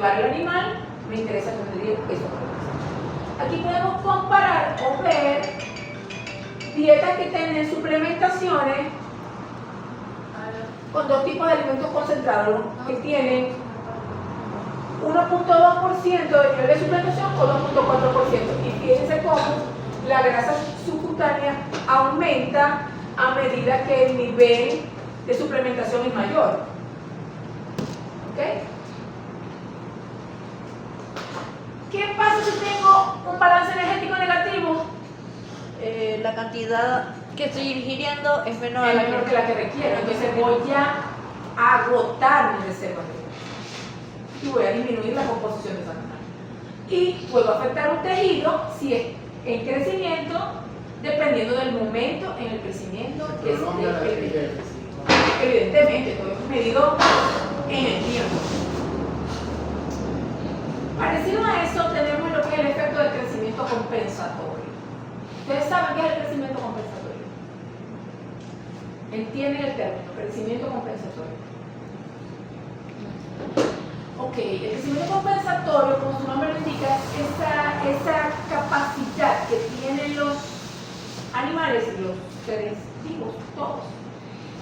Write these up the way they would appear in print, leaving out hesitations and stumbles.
llevar el animal, me interesa tener esos problemas. Aquí podemos comparar o ver dietas que tienen suplementaciones con dos tipos de alimentos concentrados que tienen 1.2% de nivel de suplementación o 2.4%. Y fíjense cómo la grasa subcutánea aumenta a medida que el nivel de suplementación es mayor. ¿Ok? ¿Qué pasa si tengo un balance energético negativo? La cantidad que estoy ingiriendo es menor Es menor que la que requiero. Entonces voy a agotar mi reserva de grasa y voy a disminuir la composición de esa grasa. Y puedo afectar un tejido si es en crecimiento, dependiendo del momento en el crecimiento que esté. Evidentemente, todo es medido en el tiempo. Parecido a eso, tenemos lo que es el efecto del crecimiento compensatorio. ¿Ustedes saben qué es el crecimiento compensatorio? ¿Entienden el término? Crecimiento compensatorio. Ok, el crecimiento compensatorio, como su nombre lo indica, es esa capacidad que tienen los animales y los seres vivos, todos,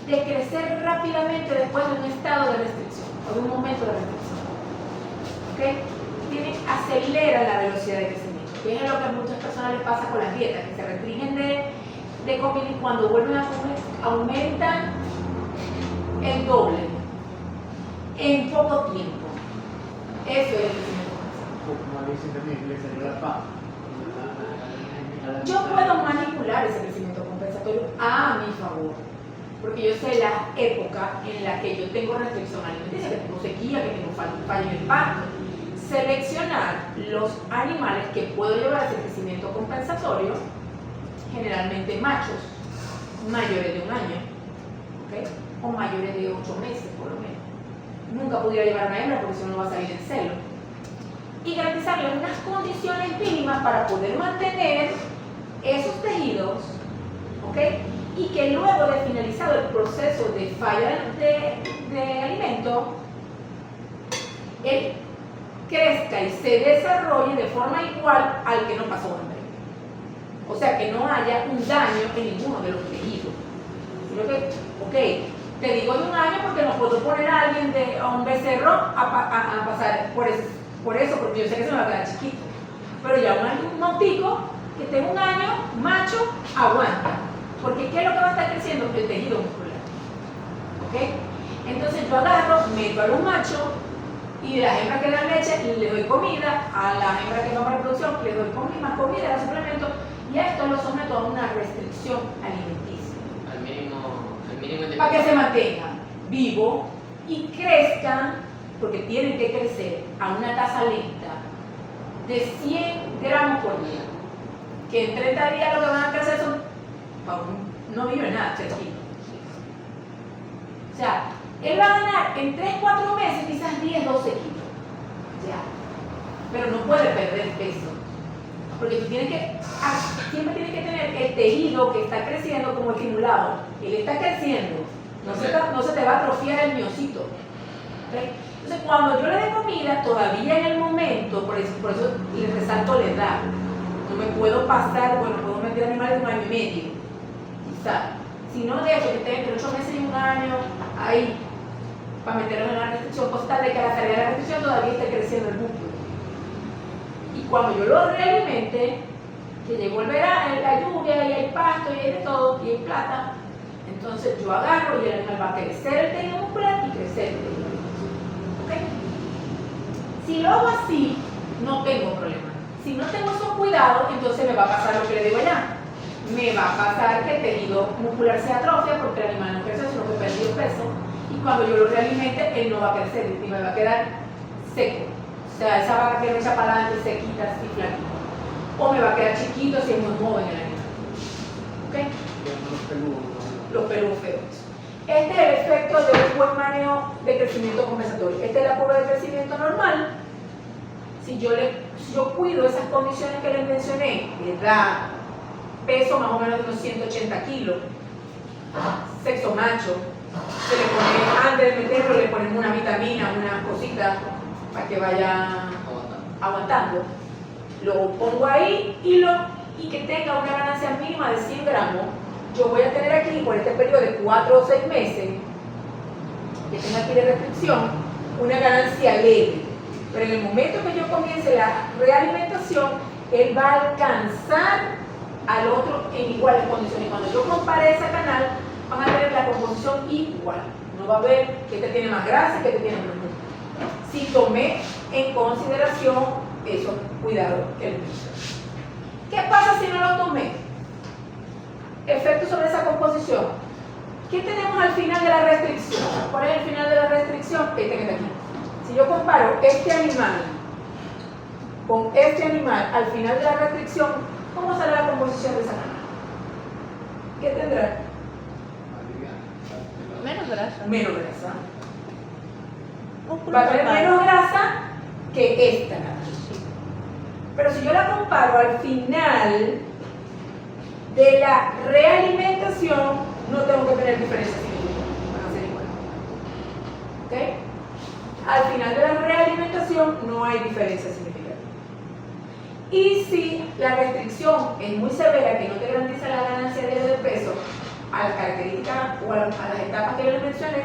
de crecer rápidamente después de un estado de restricción o de un momento de restricción. ¿Ok? Acelera la velocidad de crecimiento, que es lo que a muchas personas les pasa con las dietas, que se restringen de comida y cuando vuelven a comer aumentan el doble en poco tiempo. Eso es el crecimiento compensatorio. Yo puedo manipular ese crecimiento compensatorio a mi favor, porque yo sé la época en la que yo tengo restricción alimenticia, que tengo sequía, que tengo fallo en el pasto. Seleccionar los animales que puedo llevar a ese crecimiento compensatorio, generalmente machos, mayores de un año, ¿okay? O mayores de 8 meses por lo menos. Nunca pudiera llevar a una hembra porque si no va a salir en celo. Y garantizarle unas condiciones mínimas para poder mantener esos tejidos, ¿okay? Y que luego de finalizado el proceso de falla de alimento, él crezca y se desarrolle de forma igual al que no pasó hambre. O sea, que no haya un daño en ninguno de los tejidos. Sino que, ok, te digo de un año porque no puedo poner a alguien, a un becerro, a pasar por eso, porque yo sé que se me va a quedar chiquito. Pero ya un mautico que tenga un año, macho, aguanta. Porque ¿qué es lo que va a estar creciendo? El tejido muscular. ¿Ok? Entonces yo agarro, meto a los machos, y las hembras que dan leche le doy comida, a las hembras que van para reproducción le doy más comida, le suplemento, y a esto lo someto a una restricción alimenticia. Al mínimo para que se mantengan vivos y crezcan, porque tienen que crecer a una tasa lenta de 100 gramos por día. Que en 30 días lo que van a crecer son, no viven nada, chiquito. O sea, él va a ganar en 3-4 meses quizás 10-12 kilos. Ya. Pero no puede perder peso. Porque tú siempre tienes que tener el tejido que está creciendo como estimulado. Él está creciendo. No se te va a atrofiar el miocito. ¿Okay? Entonces, cuando yo le dé comida, todavía en el momento, por eso le resalto la edad. No me puedo pasar, puedo meter animales de 1 año y medio. Quizás. Si no dejo que estén entre 8 meses y 1 año, ahí, para meterlos en la restricción, consta de que a la salida de la restricción todavía esté creciendo el músculo. Y cuando yo lo realimente, que llegó el verano, la lluvia, y hay pasto, y hay de todo, y hay plata, entonces yo agarro y el animal va a crecer el tejido muscular y crecer el tejido. ¿Okay? Si lo hago así, no tengo problema. Si no tengo esos cuidados, entonces me va a pasar lo que le digo allá. Me va a pasar que el tejido muscular se atrofia porque el animal no crece, sino que perdió peso. Y cuando yo lo realimente, él no va a crecer y me va a quedar seco. O sea, esa vaca que me echa para adelante, sequita, así flaquita. O me va a quedar chiquito si es muy joven el animal. ¿Ok? Los peludos feos. Este es el efecto de un buen manejo de crecimiento compensatorio. Esta es la curva de crecimiento normal. Si yo cuido esas condiciones que les mencioné, edad, peso más o menos de unos 180 kilos, sexo macho, se le pone, antes de meterlo le ponemos una vitamina, una cosita a que vaya Aguantando. aguantando. Lo pongo ahí y que tenga una ganancia mínima de 100 gramos. Yo voy a tener aquí, por este periodo de 4 o 6 meses, que tengo aquí de restricción, una ganancia leve. Pero en el momento que yo comience la realimentación, él va a alcanzar al otro en iguales condiciones. Y cuando yo compare ese canal, van a tener la composición igual. No va a haber que este tiene más grasa y que este tiene menos grasa. Si tomé en consideración eso, cuidado que lo hice. ¿Qué pasa si no lo tomé? Efecto sobre esa composición. ¿Qué tenemos al final de la restricción? ¿Cuál es el final de la restricción? Este que está aquí. Si yo comparo este animal con este animal al final de la restricción, ¿cómo sale la composición de esa canal? ¿Qué tendrá? Menos grasa. Menos grasa. Músculo Va a tener normal. menos grasa que esta canal. Pero si yo la comparo al final de la realimentación, no tengo que tener diferencia significativa, van a ser iguales. ¿Ok? Al final de la realimentación no hay diferencia significativa. Y si la restricción es muy severa, que no te garantiza la ganancia diaria de peso, a las características o a las etapas que yo les mencioné,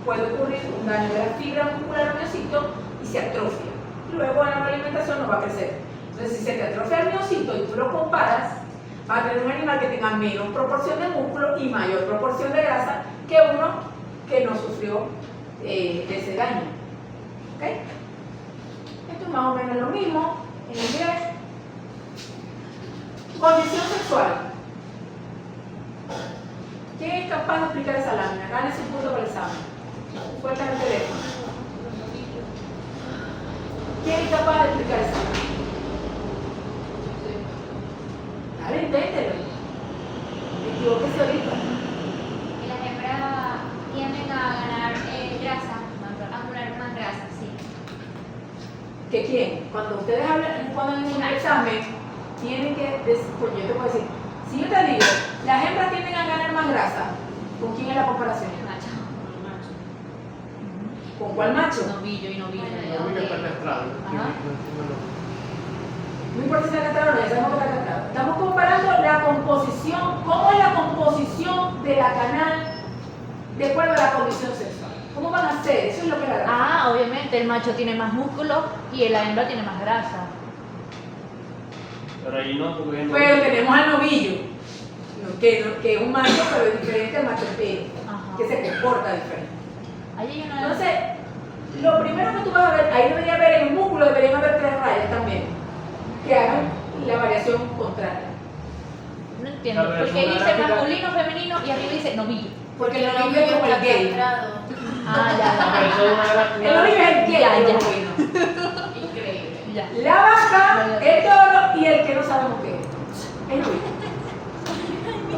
puede ocurrir un daño de la fibra muscular o miocito y se atrofia. Luego en la realimentación no va a crecer. Entonces, si se te atrofia el miocito y tú lo comparas, va a tener un animal que tenga menos proporción de músculo y mayor proporción de grasa que uno que no sufrió de ese daño. ¿Ok? Esto es más o menos lo mismo en inglés. Condición sexual. ¿Quién es capaz de explicar esa lámina? Gane su punto por el examen. Fuerte en el teléfono. ¿Quién es capaz de explicar esa lámina? Dale, inténtelo. Equivóquese ahorita. Que las hembras tienden a ganar grasa, a acumular más grasa, sí. ¿Que quién? Cuando ustedes hablan, cuando en un examen, tienen que decir, pues yo te puedo decir, si yo te digo, las hembras tienden a ganar más grasa, ¿con quién es la comparación? Macho. ¿Con cuál macho? Novillo y novillo. Bueno, Muy bien penetrado. Ajá. No importa si está castrado o no, ya sabemos que está castrado. Estamos comparando la composición, cómo es la composición de la canal de acuerdo a la condición sexual. ¿Cómo van a ser? Eso es lo que la Ah, obviamente el macho tiene más músculo y la hembra tiene más grasa. Pero ahí no, porque no. Pero tenemos al novillo, que es un macho, pero es diferente al macho entero, Ajá. que se comporta diferente. Ahí hay una. Entonces, lo primero que tú vas a ver, ahí debería haber en el músculo, deberían haber 3 rayas también, que hagan la variación contraria. No entiendo. A ver, Porque una dice gráfica. masculino, femenino y arriba dice novillo. Porque el novillo es como el gay. Ah, ya, Pero eso es una El novillo es el gay, Ya, el ya. bovino. Increíble. ya. La vaca, el toro y el que no sabemos qué es. El novillo.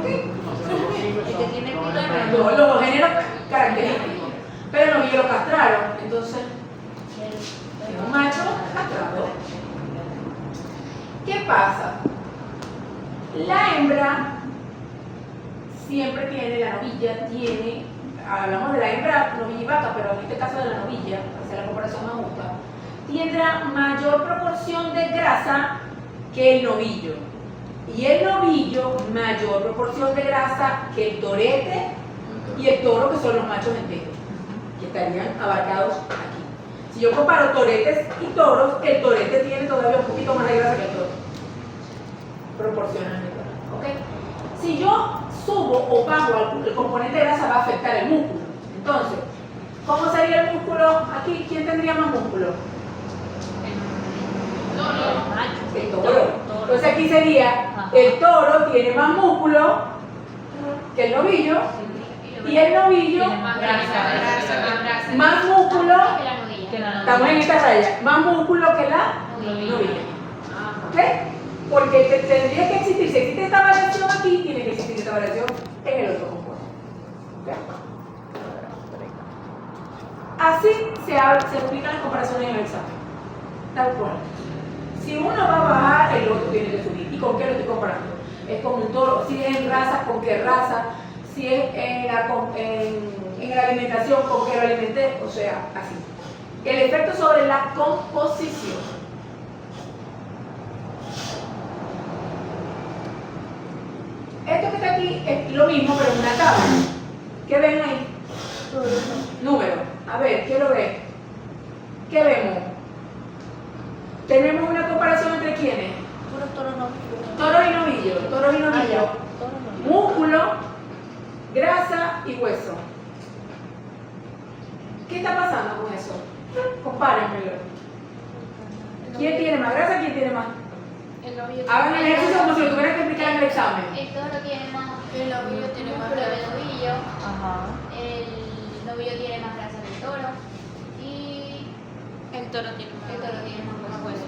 El que tiene No, pila. Los géneros característicos. Pero el novillo lo castraron, entonces es un macho castrado. ¿Qué pasa? La hembra siempre tiene, la novilla tiene, hablamos de la hembra, novilla y vaca, pero en este caso de la novilla, para hacer la comparación más justa, tendrá mayor proporción de grasa que el novillo. Y el novillo, mayor proporción de grasa que el torete y el toro, que son los machos enteros, que estarían abarcados aquí. Si yo comparo toretes y toros, el torete tiene todavía un poquito más de grasa que el toro, proporcionalmente. ¿Ok? Si yo subo o bajo el componente de grasa, va a afectar el músculo. Entonces, ¿cómo sería el músculo aquí? ¿Quién tendría más músculo? El toro. Entonces aquí sería, el toro tiene más músculo que el novillo y el novillo Tiene más grasa. más músculo, Que la novilla. Que la estamos en esta raya, más músculo que la Novilla. novilla. ¿Ok? Porque tendría que existir, si existe esta variación aquí, tiene que existir esta variación en el otro compuesto. ¿Ok? Así se aplican las comparaciones en el examen. Tal cual. Si uno va a bajar, el otro tiene que subir. ¿Y con qué lo estoy comparando? Es con un toro, si es en raza, ¿con qué raza? Si es en la alimentación, ¿con qué lo alimenté? O sea, así. El efecto sobre la composición. Esto que está aquí es lo mismo, pero en una tabla. ¿Qué ven ahí? Número. A ver, quiero ver. ¿Qué vemos? Tenemos una comparación entre quiénes. Puro toro novillo. Toros y novillos. Toros y Ah, novillos. ya. Toro novillo. Músculo, grasa y hueso. ¿Qué está pasando con eso? Compárenmelo. ¿Quién tiene más grasa? ¿Quién tiene más? El novillo Hagan el ejercicio como si lo tuvieran que explicar en el examen. El toro tiene más. El novillo tiene más músculo grasa. del novillo. Ajá. El novillo tiene más grasa que el toro. Y El toro tiene el toro tiene más hueso.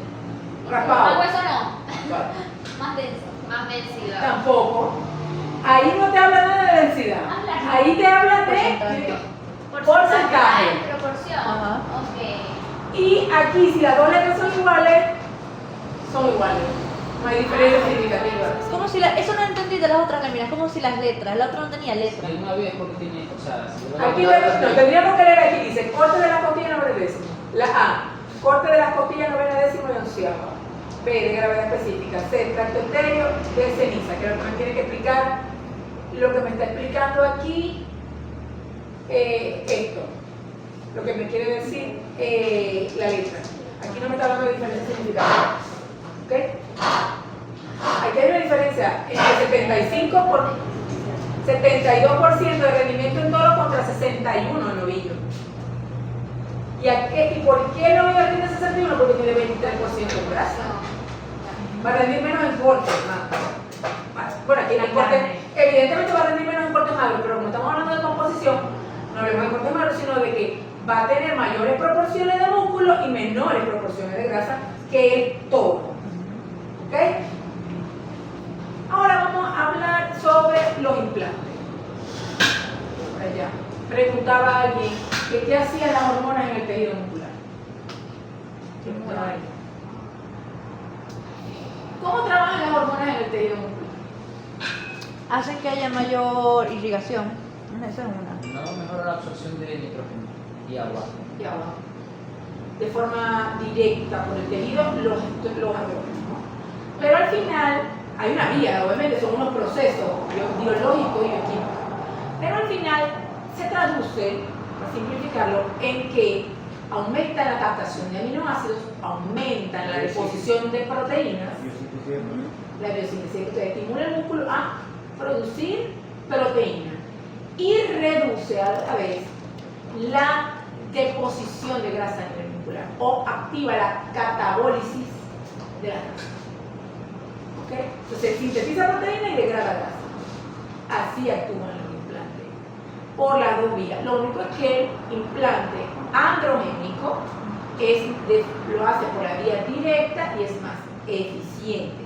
Raspado. Más hueso no, Vale. más denso. Más densidad. Tampoco. Ahí no te habla nada de densidad. Ahí te habla de porcentaje. Proporción. Ajá. Ok. Y aquí, si las dos letras son iguales. No hay diferencia significativa. Como si eso no entendí de las otras láminas, como si las letras, la otra no tenía letras. Si una vez porque tiene, o sea, si Aquí vemos, no, tendríamos que leer aquí, dice corte de las costillas novena décimo. La A, corte de las costillas novena décimo y onceava. B, de gravedad específica. C, tracto etéreo de ceniza, que es lo que me tiene que explicar, lo que me está explicando aquí, esto, lo que me quiere decir la letra. Aquí no me está hablando de diferencia significativa. ¿Ok? Aquí hay una diferencia entre 72% de rendimiento en toro contra 61% en novillo. ¿Y por qué el novillo tiene 61%? Porque tiene 23% de grasa. Va a rendir menos en corte. Bueno, aquí en el corte, evidentemente va a rendir menos en corte magro, pero como estamos hablando de composición, no hablemos de corte magro, sino de que va a tener mayores proporciones de músculo y menores proporciones de grasa que el toro. ¿Ok? Ahora vamos a hablar sobre los implantes. Por allá. Preguntaba alguien que qué hacían las hormonas en el tejido muscular. ¿Cómo trabajan las hormonas en el tejido muscular? Hacen que haya mayor irrigación. Esa es una. No mejora la absorción de nitrógeno y agua. Y abajo. De forma directa por el tejido, los órganos. Pero al final hay una vía, obviamente son unos procesos biológicos y bioquímicos. Pero al final se traduce, para simplificarlo, en que aumenta la captación de aminoácidos, aumenta la deposición de proteínas, la biosíntesis que estimula el músculo a producir proteína y reduce a la vez la deposición de grasa a nivel muscular o activa la catabólisis de la grasa. ¿Okay? Entonces sintetiza proteína y degrada grasa. Así actúan los implantes. Por las dos vías. Lo único es que el implante androgénico lo hace por la vía directa y es más eficiente.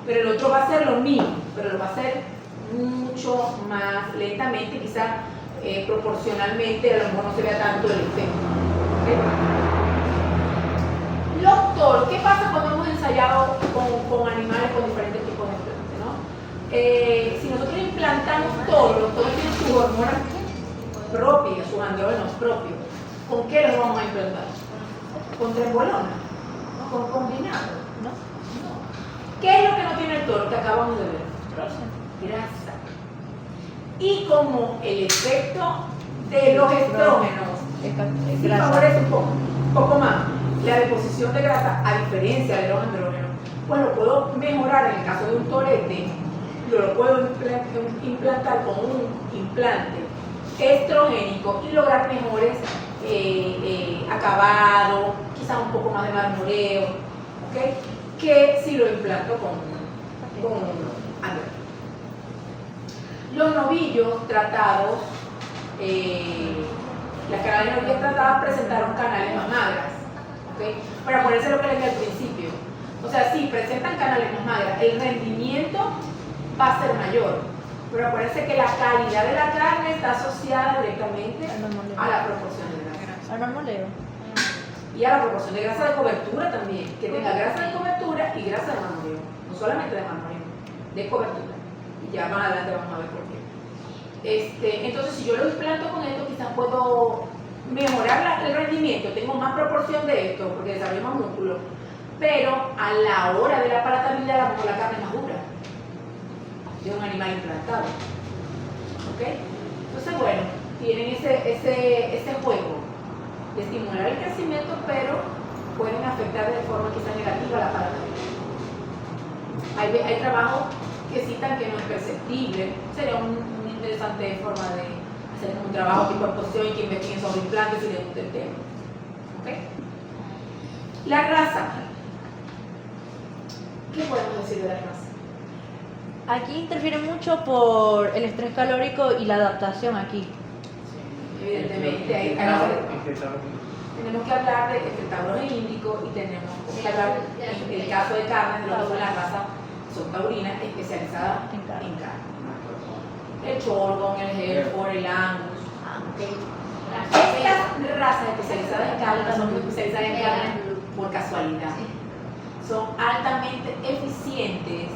Pero el otro va a hacer lo mismo, pero lo va a hacer mucho más lentamente, quizás proporcionalmente, a lo mejor no se vea tanto el efecto. ¿Okay? Los toros, ¿qué pasa cuando hemos ensayado con animales con diferentes tipos de implantes? ¿No? Si nosotros implantamos toros, los toros tienen sus hormonas propias, sus andrógenos propios. ¿Con qué los vamos a implantar? ¿Con trembolona? ¿No? ¿Con combinado? ¿No? No. ¿Qué es lo que no tiene el toro que acabamos de ver? Grasa. Y como el efecto de los estrógenos sí favorece un poco más la deposición de grasa a diferencia de los andrógenos, pues lo puedo mejorar en el caso de un torete, lo puedo implantar con un implante estrogénico y lograr mejores acabados, quizás un poco más de marmoreo, ¿okay? Que si lo implanto con andrógenos. Los novillos tratados, las canales novillas tratadas presentaron canales más magras, ¿okay? Para ponerse lo que les dije al principio. O sea, sí, presentan canales más magras, el rendimiento va a ser mayor, pero acuérdense que la calidad de la carne está asociada directamente a la proporción de grasa. Al marmoleo. Y a la proporción de grasa de cobertura también, que tenga grasa de cobertura y grasa de marmoreo, no solamente de marmoreo, de cobertura. Y ya más adelante vamos a ver por qué. Entonces, si yo lo implanto con esto, quizás puedo mejorar el rendimiento, tengo más proporción de esto, porque desarrollo más músculo, pero a la hora de la palatabilidad, a lo mejor la carne es más dura de un animal implantado. ¿Ok? Entonces, bueno, tienen ese juego de estimular el crecimiento, pero pueden afectar de forma quizá negativa la palatabilidad. Hay trabajos que citan que no es perceptible. Sería una interesante forma de hacer un trabajo tipo exposición y que investiguen sobre implantes y les guste el tema. ¿Ok? La grasa. ¿Qué podemos decir de la grasa? Aquí interfiere mucho por el estrés calórico y la adaptación aquí. Evidentemente, tenemos que hablar de efectadores índicos y tenemos que hablar, en el caso de carne, de lo que son las razas, son taurinas especializadas en carne. El Chordon, el Hereford, el Angus. Estas razas especializadas en carne son especializadas en carne por casualidad. Son altamente eficientes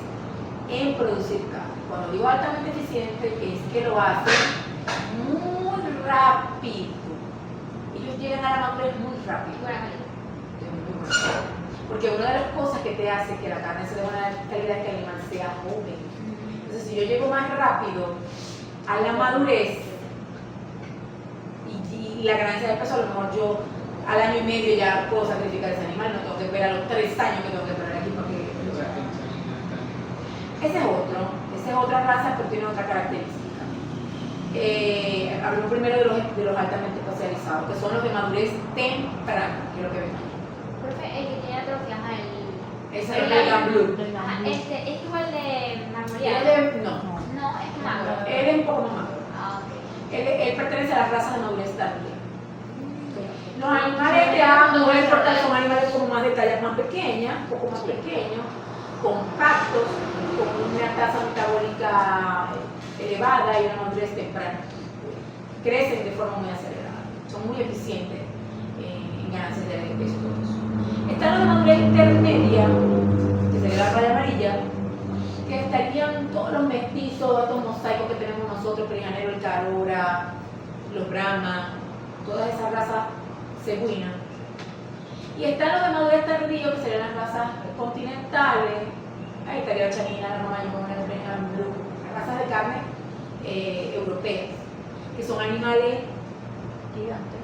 en producir carne. Cuando digo altamente eficiente es que lo hacen muy rápido. Ellos llegan a la madurez muy rápido. Porque una de las cosas que te hace que la carne se dé buena calidad es que el animal sea joven. Entonces, si yo llego más rápido a la madurez y la ganancia de peso, a lo mejor yo al año y medio ya puedo sacrificar ese animal, no tengo que esperar a los 3 años que tengo que esperar aquí para que lo saque. Esa es otra raza, pero tiene otra característica. Hablamos primero de los altamente especializados, que son los de madurez temprana, que es lo que ven aquí. Profe, el que tiene atrofia, Ese es el Belgian Blue. es igual de marmoreado. No, No, es magro. él es un poco más magro. Ah, ok. Él pertenece a las razas de madurez tardía. Los animales ya no es importante, son animales como más de talla más pequeña, un poco más pequeños, compactos, con una tasa metabólica elevada y una madurez temprana. Crecen de forma muy acelerada, son muy eficientes en ganancias de peso. Están los de madurez intermedia, que sería la raya amarilla, que estarían todos los mestizos, estos mosaicos que tenemos nosotros, Periganero, el Carora, los Brahma, todas esas razas cebuinas. Y están los de madurez tardío, que serían las razas continentales. Ahí estaría la chanina, la romañona, el Belgian Blue, las razas de carne europeas, que son animales Gigante.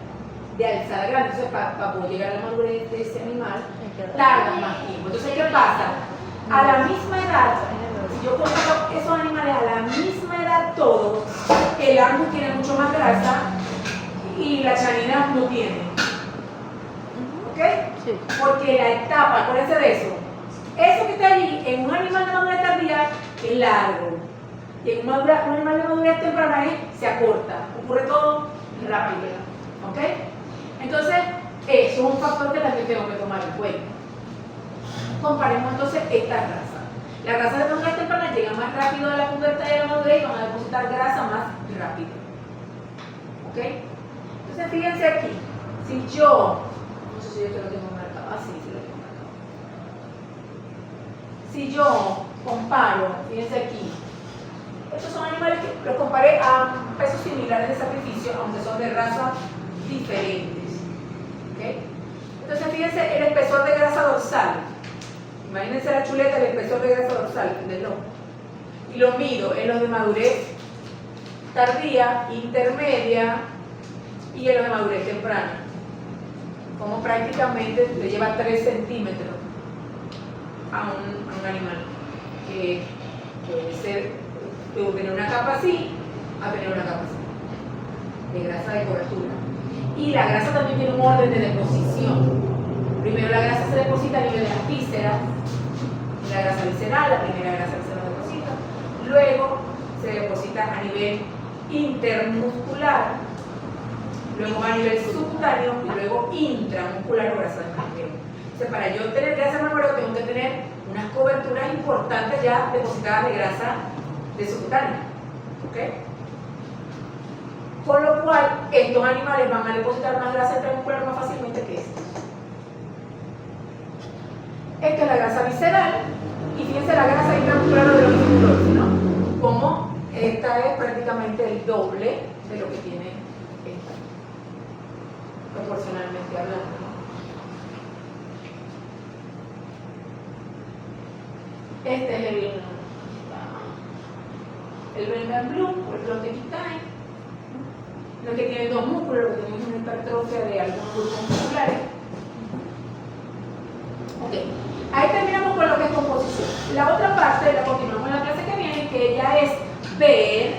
de alzada grande. Entonces, para poder llegar a la madurez de ese animal, tarda más tiempo. Entonces, ¿qué pasa? A la misma edad, si yo coloco esos animales a la misma edad todos, el Angus tiene mucho más grasa y la chanina no tiene. ¿Ok? Sí. Porque la etapa, acuérdense de eso. Eso que está allí en un animal de madurez tardía es largo. Y en un animal de madurez temprana se acorta. Ocurre todo rápido. ¿Ok? Entonces, eso es un factor que también tengo que tomar en cuenta. Comparemos entonces estas razas. Las razas de madurez temprana llegan más rápido a la pubertad y a la madurez y van a depositar grasa más rápido. ¿Ok? Entonces, fíjense aquí. Si yo, no sé si yo lo tengo marcado. Ah, sí, sí lo tengo marcado. Si yo comparo, fíjense aquí. Estos son animales que los comparé a pesos similares de sacrificio, aunque son de razas diferentes. ¿Okay? Entonces, fíjense el espesor de grasa dorsal. Imagínense la chuleta, el espesor de grasa dorsal del lomo. Y lo mido en los de madurez tardía, intermedia y en los de madurez temprana. Como prácticamente le lleva 3 centímetros a un animal que puede ser de tener una capa así a tener una capa así de grasa de cobertura. Y la grasa también tiene un orden de deposición. Primero la grasa se deposita a nivel de las vísceras, la grasa visceral, la primera grasa que se nos deposita. Luego se deposita a nivel intermuscular, luego va a nivel subcutáneo y luego intramuscular o grasa de marmoreo. O sea, para yo tener grasa de marmoreo tengo que tener unas coberturas importantes ya depositadas de grasa de subcutáneo. ¿Ok? Con lo cual, estos animales van a depositar más grasa intramuscular más fácilmente que estos. Esta es la grasa visceral y fíjense la grasa intramuscular de los músculos, ¿no? Como esta es prácticamente el doble de lo que tiene esta. proporcionalmente hablando, ¿no? Este es el Brendan Bloom o el Clotequitae, ¿no? Lo que tiene dos músculos, lo que tiene una hipertrofia de algunos grupos musculares. Ok, ahí terminamos con lo que es composición. La otra parte la continuamos en la clase que viene, que ya es ver